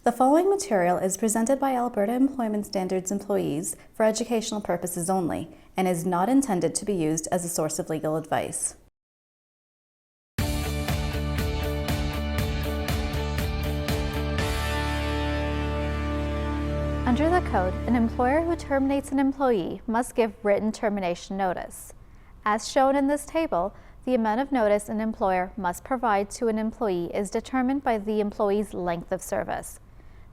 The following material is presented by Alberta Employment Standards employees for educational purposes only and is not intended to be used as a source of legal advice. Under the Code, an employer who terminates an employee must give written termination notice. As shown in this table, the amount of notice an employer must provide to an employee is determined by the employee's length of service.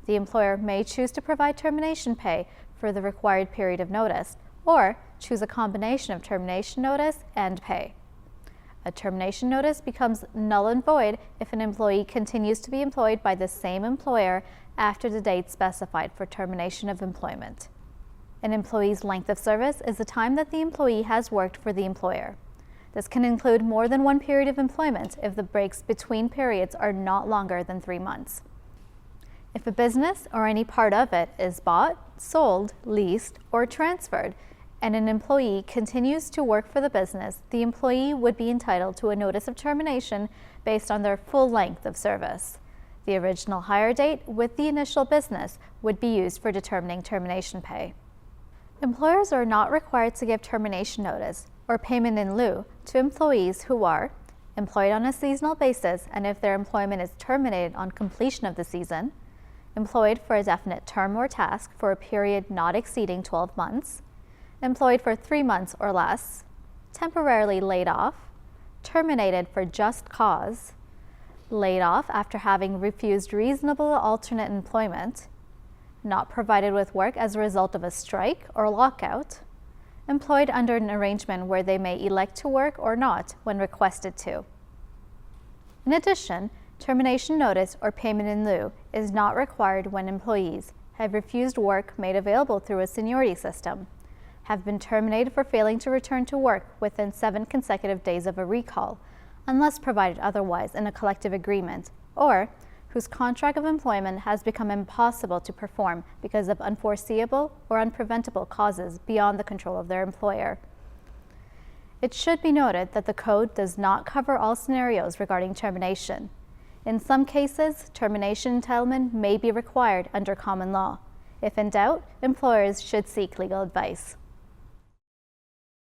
The employer may choose to provide termination pay for the required period of notice, or choose a combination of termination notice and pay. A termination notice becomes null and void if an employee continues to be employed by the same employer after the date specified for termination of employment. An employee's length of service is the time that the employee has worked for the employer. This can include more than one period of employment if the breaks between periods are not longer than 3 months. If a business or any part of it is bought, sold, leased, or transferred, and an employee continues to work for the business, the employee would be entitled to a notice of termination based on their full length of service. The original hire date with the initial business would be used for determining termination pay. Employers are not required to give termination notice or payment in lieu to employees who are employed on a seasonal basis, and if their employment is terminated on completion of the season, employed for a definite term or task for a period not exceeding 12 months, employed for 3 months or less, temporarily laid off, terminated for just cause, laid off after having refused reasonable alternate employment, not provided with work as a result of a strike or lockout, employed under an arrangement where they may elect to work or not when requested to. In addition, termination notice or payment in lieu is not required when employees have refused work made available through a seniority system, have been terminated for failing to return to work within 7 consecutive days of a recall, unless provided otherwise in a collective agreement, or whose contract of employment has become impossible to perform because of unforeseeable or unpreventable causes beyond the control of their employer. It should be noted that the Code does not cover all scenarios regarding termination. In some cases, termination entitlement may be required under common law. If in doubt, employers should seek legal advice.